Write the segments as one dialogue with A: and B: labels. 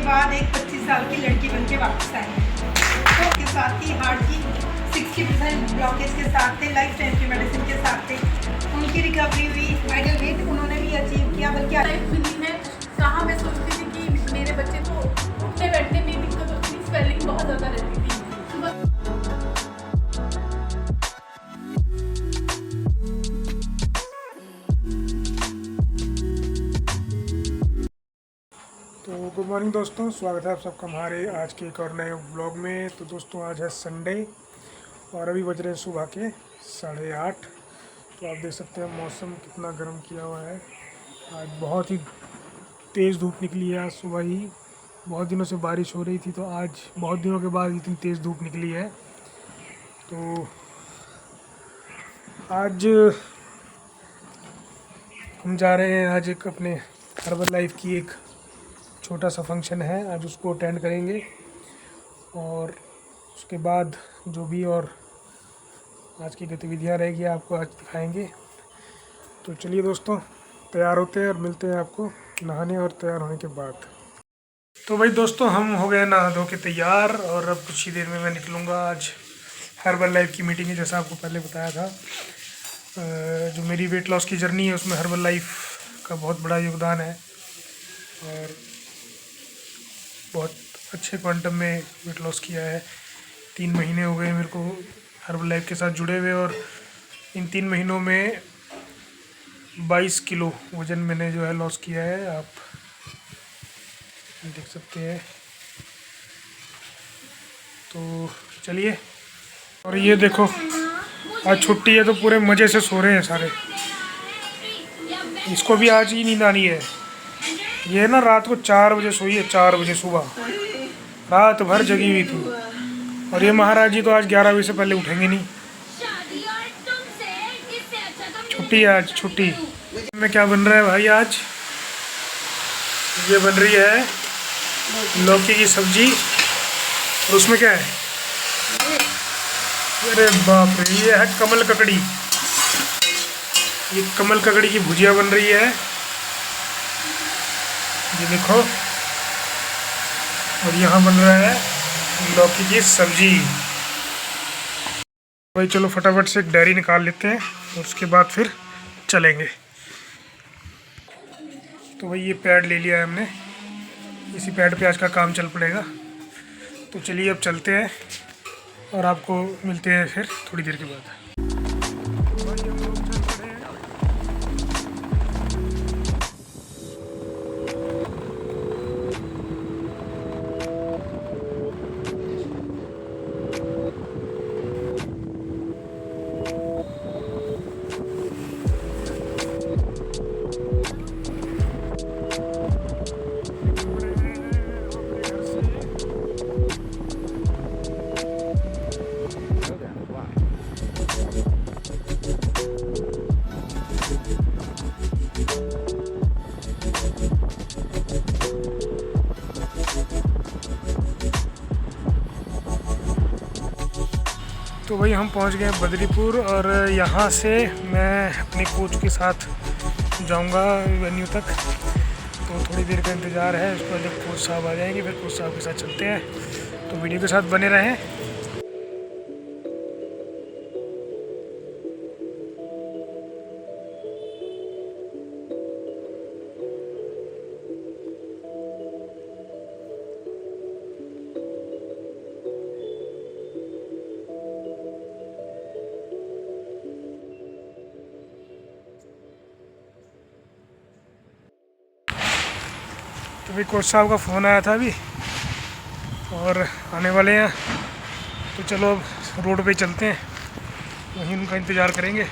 A: बाद एक 25 साल की लड़की बनके वापस आई है। तो के साथ ही हार्ट की 60% ब्लॉकेज के साथ थे, लाइफ टाइम की मेडिसिन के साथ थे, उनकी रिकवरी हुई। आइडियल वेट उन्होंने भी अचीव किया, बल्कि
B: लाइफ मिली है। कहाँ मैं सोचती थी कि मेरे बच्चे को उठने बैठने में दिक्कत होती थी, स्वेलिंग बहुत ज़्यादा रहती थी।
C: तो गुड मॉर्निंग दोस्तों, स्वागत है आप सबका हमारे आज के एक और नए व्लॉग में। तो दोस्तों आज है संडे और अभी बज रहे हैं सुबह के 8:30। तो आप देख सकते हैं मौसम कितना गर्म किया हुआ है। आज बहुत ही तेज़ धूप निकली है। आज सुबह ही बहुत दिनों से बारिश हो रही थी, तो आज बहुत दिनों के बाद इतनी तेज़ धूप निकली है। तो आज हम जा रहे हैं, आज एक अपने हर्बल लाइफ की एक छोटा सा फंक्शन है, आज उसको अटेंड करेंगे और उसके बाद जो भी और आज की गतिविधियां रहेगी आपको आज दिखाएंगे। तो चलिए दोस्तों, तैयार होते हैं और मिलते हैं आपको नहाने और तैयार होने के बाद। तो भाई दोस्तों, हम हो गए नहा धो के तैयार और अब कुछ ही देर में मैं निकलूँगा। आज हर्बल लाइफ की मीटिंग है, जैसा आपको पहले बताया था। जो मेरी वेट लॉस की जर्नी है उसमें हर्बल लाइफ का बहुत बड़ा योगदान है और बहुत अच्छे क्वांटम में वेट लॉस किया है। 3 महीने हो गए मेरे को हर्बल लाइफ के साथ जुड़े हुए और इन 3 महीनों में 22 किलो वज़न मैंने जो है लॉस किया है, आप देख सकते हैं। तो चलिए, और ये देखो आज छुट्टी है तो पूरे मज़े से सो रहे हैं सारे। इसको भी आज ही नींद आनी है। ये ना रात को 4 बजे सोई है, 4 बजे सुबह, रात भर जगी हुई थी। और ये महाराज जी तो आज 11 बजे से पहले उठेंगे नहीं। छुट्टी है आज, छुट्टी में। क्या बन रहा है भाई आज? ये बन रही है लौकी की सब्जी और उसमें क्या है? अरे बाप रे, ये है कमल ककड़ी। ये कमल ककड़ी की भुजिया बन रही है, ये देखो। और यहाँ बन रहा है लौकी की सब्जी। भाई चलो फटाफट से एक डायरी निकाल लेते हैं और उसके बाद फिर चलेंगे। तो भाई ये पैड ले लिया है हमने, इसी पैड पे आज का काम चल पड़ेगा। तो चलिए अब चलते हैं और आपको मिलते हैं फिर थोड़ी देर के बाद। तो भाई हम पहुंच गए बद्रीपुर और यहाँ से मैं अपने कोच के साथ जाऊंगा वेन्यू तक। तो थोड़ी देर का इंतज़ार है, उसके बाद जब कोच साहब आ जाएंगे फिर कोच साहब के साथ चलते हैं। तो वीडियो के साथ बने रहें। तो भाई कोच साहब का फ़ोन आया था अभी और आने वाले हैं। तो चलो अब रोड पे चलते हैं, वहीं उनका इंतज़ार करेंगे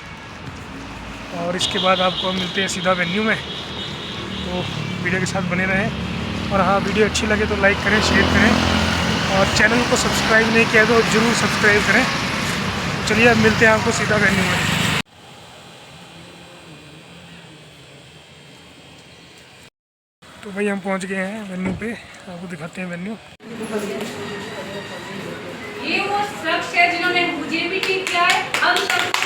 C: और इसके बाद आपको मिलते हैं सीधा वेन्यू में। तो वीडियो के साथ बने रहें और हाँ, वीडियो अच्छी लगे तो लाइक करें, शेयर करें और चैनल को सब्सक्राइब नहीं किया तो ज़रूर सब्सक्राइब करें। चलिए अब मिलते हैं आपको सीधा वेन्यू में। तो भाई हम पहुंच गए हैं वेन्यू पे, आपको दिखाते हैं वेन्यू।
B: ये वो शख्स है जिन्होंने मुझे भी ठीक किया है, हम सबको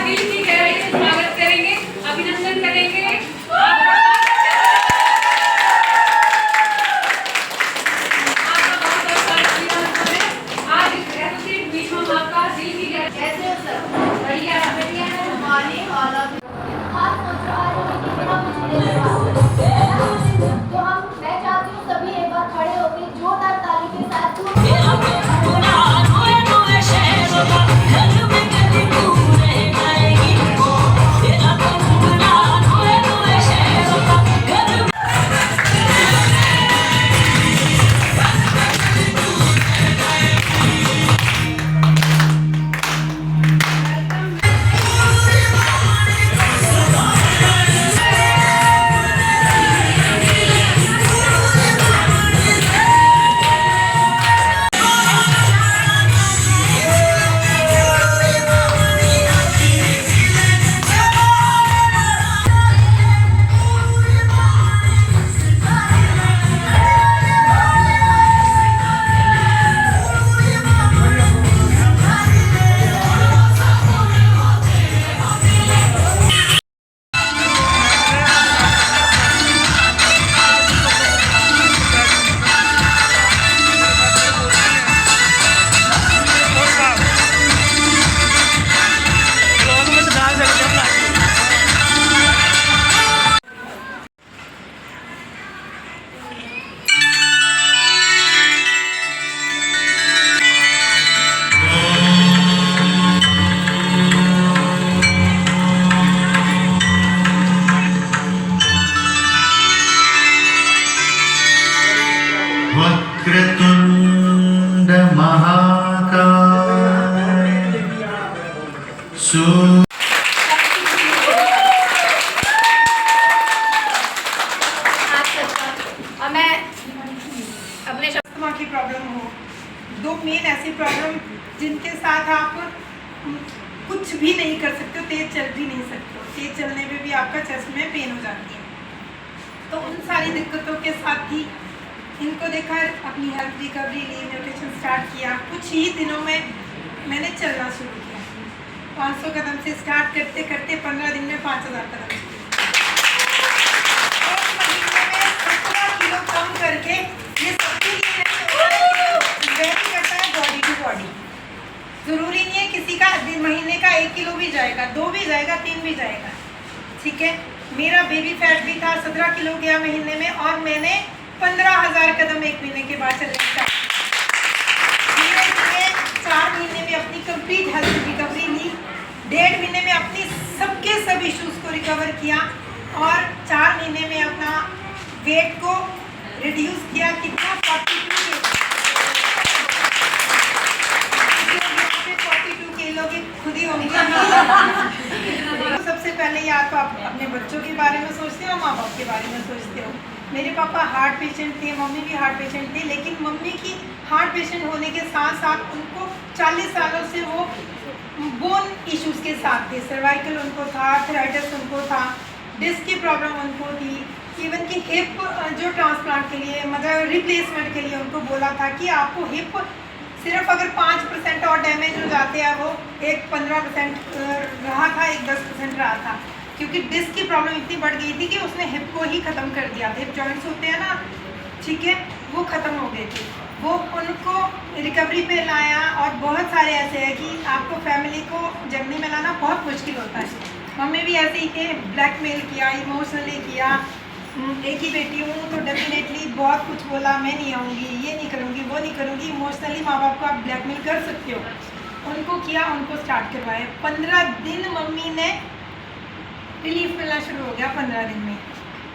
B: दिल की गहराई से स्वागत करेंगे, अभिनंदन करेंगे।
A: जिनके साथ आप कुछ भी नहीं कर सकते हो, तेज चल भी नहीं सकते हो, तेज चलने पे भी आपका चेस्ट में पेन हो जाती है। तो उन सारी दिक्कतों के साथ ही इनको देखा, अपनी हेल्थ रिकवरी ली, न्यूट्रिशन स्टार्ट किया। कुछ ही दिनों में मैंने चलना शुरू किया। 500 कदम से स्टार्ट करते करते 15 दिन में 5000 कदम चली। एक महीने में 17 किलो कम करके, ये सबके लिए वेरी करता है बॉडी टू बॉडी। ज़रूरी नहीं है किसी का महीने का 1 किलो भी जाएगा, 2 भी जाएगा, 3 भी जाएगा, ठीक है। मेरा बेबी फैट भी था, 17 किलो गया महीने में, और मैंने 15,000 कदम 1 महीने के बाद चलने का। धीरे धीरे 4 महीने में अपनी कंप्लीट हेल्थ रिकवरी ली, 1.5 महीने में अपनी सबके सब इश्यूज़ को रिकवर किया, और 4 महीने में अपना वेट को रिड्यूस किया। कितना 42 किलो की खुद ही होंगी। सबसे पहले या तो आप अपने बच्चों के बारे में सोचते हो, माँ बाप के बारे में सोचते हो। मेरे पापा हार्ट पेशेंट थे, मम्मी भी हार्ट पेशेंट थी, लेकिन मम्मी की हार्ट पेशेंट होने के साथ साथ उनको 40 सालों से वो बोन इश्यूज़ के साथ थे। सर्वाइकल उनको था, आर्थराइटिस उनको था, डिस्क की प्रॉब्लम उनको थी, इवन कि हिप जो ट्रांसप्लांट के लिए, मतलब रिप्लेसमेंट के लिए उनको बोला था कि आपको हिप सिर्फ अगर 5% और डैमेज हो जाते हैं, वो एक 15% रहा था, एक 10% रहा था, क्योंकि डिस्क की प्रॉब्लम इतनी बढ़ गई थी कि उसने हिप को ही ख़त्म कर दिया था। हिप जॉइंट्स होते हैं ना, ठीक है, वो ख़त्म हो गए थे। वो उनको रिकवरी पे लाया, और बहुत सारे ऐसे हैं कि आपको फैमिली को जर्नी में लाना बहुत मुश्किल होता है। मम्मी भी ऐसे ही थे, ब्लैकमेल किया, इमोशनली किया। एक ही बेटी हूँ तो डेफिनेटली बहुत कुछ बोला, मैं नहीं आऊँगी, ये नहीं करूँगी, वो नहीं करूँगी। इमोशनली माँ बाप को आप ब्लैकमेल कर सकते हो, उनको किया, उनको स्टार्ट करवाया। 15 दिन मम्मी ने रिलीफ मिलना शुरू हो गया। 15 दिन में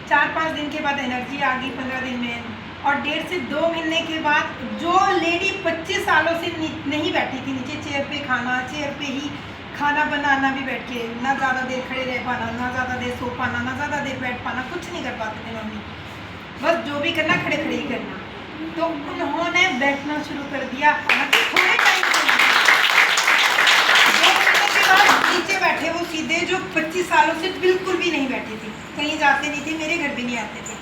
A: 4-5 दिन के बाद एनर्जी आ गई 15 दिन में, और 1.5 से 2 महीने के बाद जो लेडी 25 सालों से नहीं बैठी थी नीचे, चेयर पे खाना, चेयर पे ही खाना बनाना भी बैठ के, ना ज़्यादा देर खड़े रह पाना, ना ज़्यादा देर सो पाना, ना ज़्यादा देर बैठ पाना, कुछ नहीं कर पाते थे मम्मी। बस जो भी करना खड़े खड़े ही करना। तो उन्होंने बैठना शुरू कर दिया, हालांकि थोड़े टाइम के बाद नीचे बैठे वो सीधे, जो 25 सालों से बिल्कुल भी नहीं बैठी थी, कहीं जाते नहीं थे, मेरे घर भी नहीं आते थे।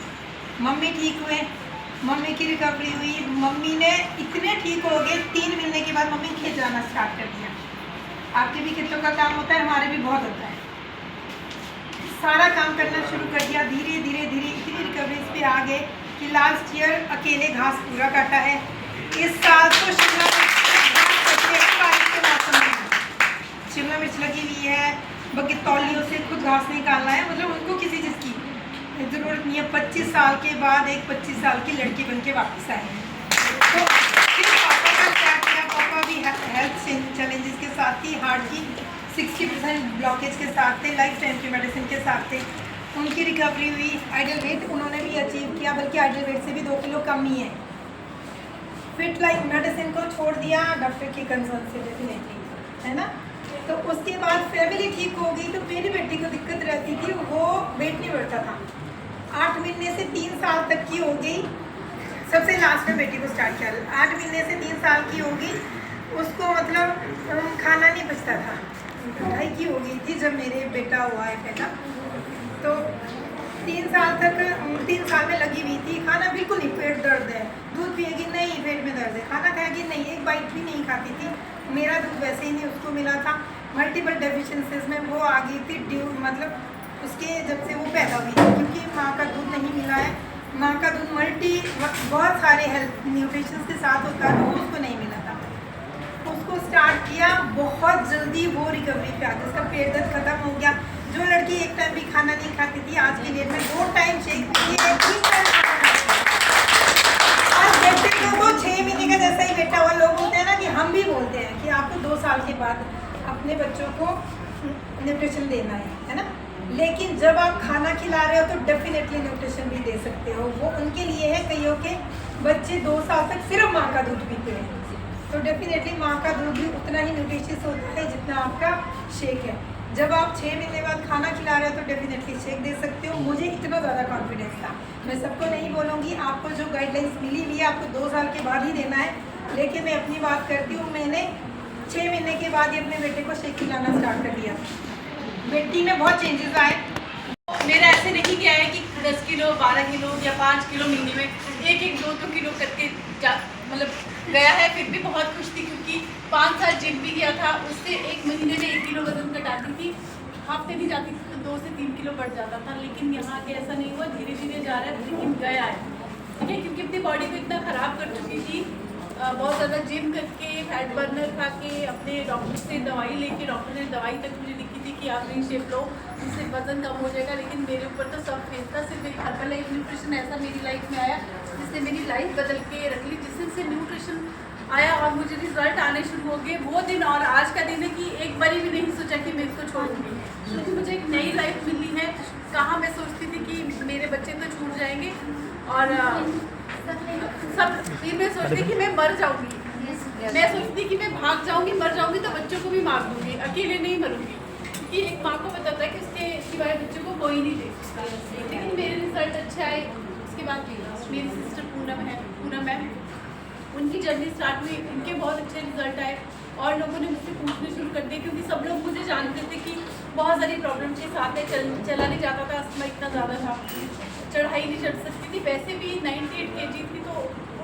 A: मम्मी ठीक हुए, मम्मी की रिकवरी हुई, मम्मी ने इतने ठीक हो गए, 3 महीने के बाद मम्मी खेत जाना स्टार्ट कर दिया। आपके भी खेतों का काम होता है, हमारे भी बहुत होता है। सारा काम करना शुरू कर दिया, धीरे धीरे धीरे इतनी रिकवरी पे आ गए कि लास्ट ईयर अकेले घास पूरा काटा है। इस साल तो शिमला मिर्च लगी हुई है, बगैर तौलियों से खुद घास निकालना है, मतलब उनको किसी चीज़ की ज़रूरत नहीं है। 25 साल के बाद एक 25 साल की लड़की बन के वापस आए। तो फिर पापा का क्या किया, पापा भी हेल्थ चैलेंजेस के साथ ही, हार्ट की 60% ब्लॉकेज के साथ थे, लाइफ टाइम की मेडिसिन के साथ थे। उनकी रिकवरी हुई, आइडियल वेट उन्होंने भी अचीव किया, बल्कि आइडियल वेट से भी 2 किलो कम ही है। फिट लाइफ मेडिसिन को छोड़ दिया डॉक्टर की कंसर्न से, डेफिनेटली, है ना। तो उसके बाद फैमिली ठीक हो गई। तो मेरी बेटी को दिक्कत रहती थी, वो वेट नहीं बढ़ता था, 8 महीने से 3 साल तक की हो गई। सबसे लास्ट में बेटी को स्टार्ट किया, 8 महीने से 3 साल की हो गई, उसको मतलब खाना नहीं बचता था। 2.5 की हो गई थी जब मेरे बेटा हुआ है पहला। तो 3 साल तक, 3 साल में लगी हुई थी, खाना बिल्कुल नहीं, पेट दर्द है, दूध पिएगी नहीं, पेट में दर्द है, खाना खाएगी नहीं, एक बाइट भी नहीं खाती थी। मेरा दूध वैसे ही नहीं उसको मिला था, मल्टीपल डेफिशिएंसीज में वो आ गई थी, मतलब उसके जब से वो पैदा हुई थी, क्योंकि माँ का दूध नहीं मिला है। माँ का दूध बहुत सारे हेल्थ न्यूट्रिशंस के साथ होता है, तो उसको नहीं मिला था। उसको स्टार्ट किया, बहुत जल्दी वो रिकवरी पे आ गई, उसका पेट दर्द खत्म हो गया। जो लड़की एक टाइम भी खाना नहीं खाती थी, आज की डेट में 2 टाइम शेक पीती है, 3 टाइम आज देखते तो वो 6 महीने का जैसा ही बेटा हुआ। लोग होते हैं ना कि हम भी बोलते हैं कि आपको 2 साल के बाद अपने बच्चों को न्यूट्रिशन देना है ना। लेकिन जब आप खाना खिला रहे हो तो डेफिनेटली न्यूट्रिशन भी दे सकते हो। वो उनके लिए है, कईयों के बच्चे 2 साल तक सिर्फ माँ का दूध पीते हैं, तो डेफिनेटली माँ का दूध भी उतना ही न्यूट्रिशियस होता है जितना आपका शेक है। जब आप 6 महीने बाद खाना खिला रहे हो तो डेफिनेटली शेक दे सकते हो। मुझे इतना ज़्यादा कॉन्फिडेंस था। मैं सबको नहीं बोलूँगी, आपको जो गाइडलाइंस मिली हुई है आपको 2 साल के बाद ही देना है, लेकिन मैं अपनी बात करती हूँ। मैंने के बाद ही अपने बेटे को शेक खिलाना स्टार्ट कर दिया। बेटी में बहुत चेंजेस आए।
B: मेरा ऐसे नहीं गया है कि 10 किलो 12 किलो या 5 किलो महीने में 1-1 2-2 किलो करके मतलब गया है। फिर भी बहुत खुश थी क्योंकि 5 साल जिम भी किया था, उससे 1 महीने में 1 किलो वजन घटाती थी। हफ्ते नहीं जाती थी तो 2 से 3 किलो बढ़ जाता था, लेकिन यहाँ के ऐसा नहीं हुआ, धीरे धीरे जा रहा है, लेकिन गया है। ठीक है, क्योंकि अपनी बॉडी को इतना ख़राब कर चुकी थी, बहुत ज़्यादा जिम करके फैट बर्नर खा के अपने डॉक्टर से दवाई लेके, डॉक्टर ने दवाई तक मुझे लिखी थी कि आप इन शेप लो, इससे वजन कम हो जाएगा, लेकिन मेरे ऊपर तो सब फेस था। सिर्फ मेरी हर्बल लाइफ न्यूट्रिशन ऐसा मेरी लाइफ में आया जिसने मेरी लाइफ बदल के रख ली, जिससे न्यूट्रिशन आया और मुझे रिजल्ट आने शुरू हो गए वो दिन। और आज का दिन है कि एक बारी भी नहीं सोचा कि मैं इसको छोड़ूंगी, क्योंकि मुझे एक नई लाइफ मिली है। कहाँ मैं सोचती थी कि मेरे बच्चे तो छूट जाएंगे और सब, फिर मैं सोचती कि मैं मर जाऊंगी, मैं सोचती कि मैं भाग जाऊंगी, मर जाऊंगी तो बच्चों को भी मार दूंगी, अकेले नहीं मरूंगी, क्योंकि एक माँ को पता था कि उसके सिवाय बच्चों को कोई नहीं दे सकता। लेकिन मेरे रिजल्ट अच्छे आए। उसके बाद मेरी सिस्टर पूनम मैम, उनकी जर्नी स्टार्ट हुई, उनके बहुत अच्छे रिजल्ट आए और लोगों ने मुझसे पूछने शुरू कर दिए, क्योंकि सब लोग मुझे जानते थे कि बहुत सारी प्रॉब्लम के साथ है, चला नहीं जाता था, अस्थमा इतना ज़्यादा था, चढ़ाई नहीं चढ़ सकती थी, वैसे भी 98 kg थी तो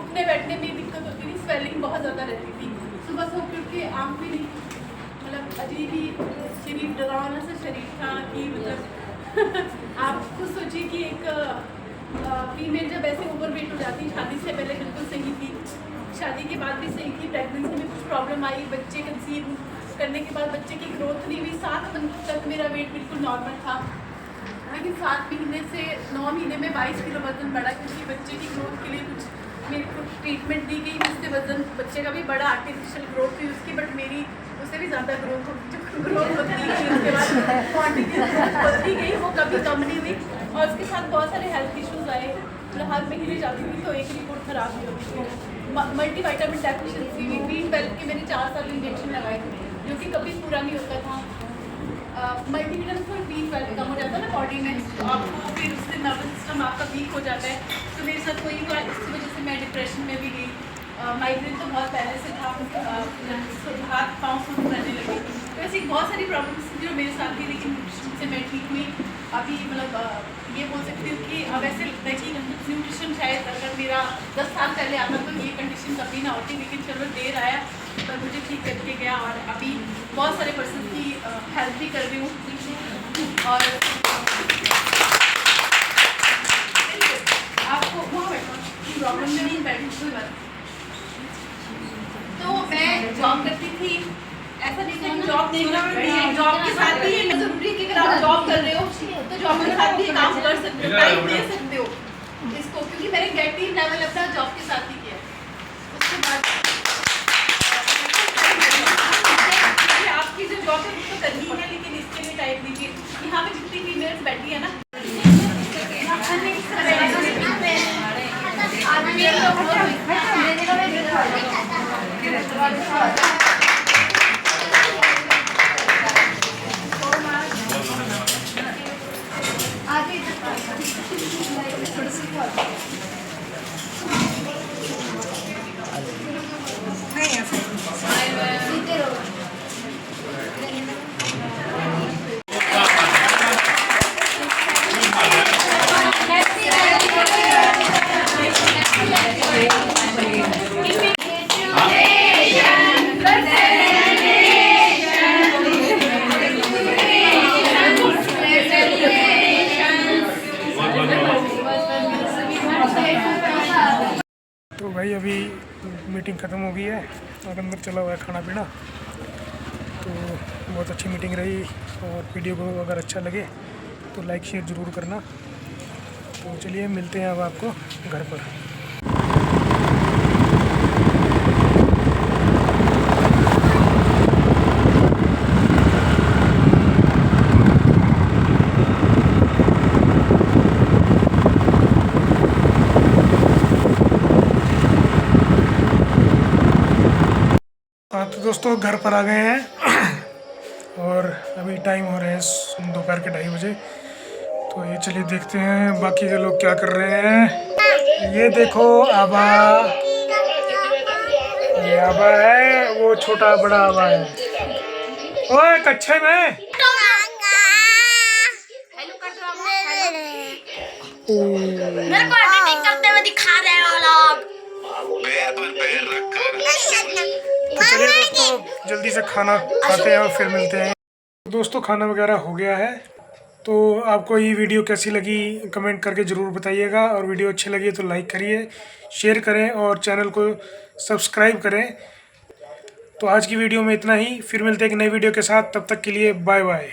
B: उठने बैठने में दिक्कत होती थी, स्वेलिंग बहुत ज़्यादा रहती थी, सुबह सो उठ के आँख भी नहीं, मतलब अजीब ही शरीर, डरावना सा शरीर था कि मतलब आप खुद सोचिए कि एक फीमेल जब ऐसे ओवर वेट हो जाती, शादी से पहले बिल्कुल सही थी, शादी के बाद भी सही थी, प्रेगनेंसी में कुछ प्रॉब्लम आई, बच्चे कंसीव करने के बाद बच्चे की ग्रोथ नहीं हुई, 7 मंथ तक मेरा वेट बिल्कुल नॉर्मल था, लेकिन 7 महीने से 9 महीने में 22 किलो वजन बढ़ा, क्योंकि बच्चे की ग्रोथ के लिए कुछ मेरे को ट्रीटमेंट दी गई, जिससे वजन बच्चे का भी बड़ा, आर्टिफिशियल ग्रोथ हुई उसकी, बट मेरी उससे भी ज़्यादा ग्रोथ होती गई, उसके बाद क्वान्टिटी बढ़ती गई, वो कभी कम नहीं हुई। और उसके साथ बहुत सारे हेल्थ इश्यूज़ आए, मतलब हर महीने जाती थी तो एक रिपोर्ट ख़राब नहीं होती थी, मल्टीविटामिन डेफिशिएंसी हुई, B12 के मैंने 4 साल इंजेक्शन लगाए जो कि कभी पूरा नहीं होता था। मल्टीविटामिन थोड़ा B12 कम हो जाता है ना बॉडी में, तो आपको फिर उससे नर्वस सिस्टम आपका वीक हो जाता है, तो मेरे साथ वही हुआ, इसकी वजह से मैं डिप्रेशन में भी गई। माइग्रेन तो बहुत पहले से था, हाथ पाँव सूख करने लगे, तो ऐसी बहुत सारी प्रॉब्लम्स थी जो मेरे साथ थी, लेकिन न्यूट्रिशन से मैं ठीक हुई। अभी मतलब ये बोल सकती हूँ कि अब ऐसे लगता है कि न्यूट्रिशन शायद अगर मेरा 10 साल पहले आता तो ये कंडीशन कभी ना होती, लेकिन चलो देर आया पर मुझे ठीक करके गया, और अभी बहुत सारे पर्सन की हेल्प भी कर रही हूँ। और आपको वहाँ बैठो, प्रॉब्लम में नहीं बैठी कोई बात। तो मैं जॉब करती थी, ऐसा नहीं था कि जॉब नहीं करती, जॉब के साथ भी ये जरूरी है कि अगर आप जॉब कर रहे हो तो जॉब के साथ भी काम कर सकते हो, टाइम दे सकते हो इसको, क्योंकि मैंने गेटिंग लेवल अपना जॉब के साथ ही किया। उसके बाद आपकी जो जॉब है उसको करनी है, लेकिन इसके लिए टाइम दीजिए। यहाँ पे जितनी फीमेल्स बैठी है ना,
C: तो भाई अभी मीटिंग ख़त्म हो गई है और अंदर चला हुआ है खाना पीना। तो बहुत अच्छी मीटिंग रही, और वीडियो को अगर अच्छा लगे तो लाइक शेयर ज़रूर करना। तो चलिए मिलते हैं अब आपको घर पर। हाँ तो दोस्तों घर पर आ गए हैं और अभी टाइम हो रहे हैं दोपहर के 2:30 बजे। तो ये चलिए देखते हैं बाकी के लोग क्या कर रहे हैं। ये देखो आबा, ये आबा है, वो छोटा बड़ा आबा है। ओए कच्छे में
B: हेलो कर दो आप। मेरे को एडिटिंग करते हुए दिखा रहे हो लोग।
C: तो चलिए दोस्तों जल्दी से खाना खाते हैं और फिर मिलते हैं। दोस्तों खाना वगैरह हो गया है। तो आपको ये वीडियो कैसी लगी कमेंट करके ज़रूर बताइएगा, और वीडियो अच्छी लगी तो लाइक करिए, शेयर करें और चैनल को सब्सक्राइब करें। तो आज की वीडियो में इतना ही, फिर मिलते हैं एक नई वीडियो के साथ। तब तक के लिए बाय बाय।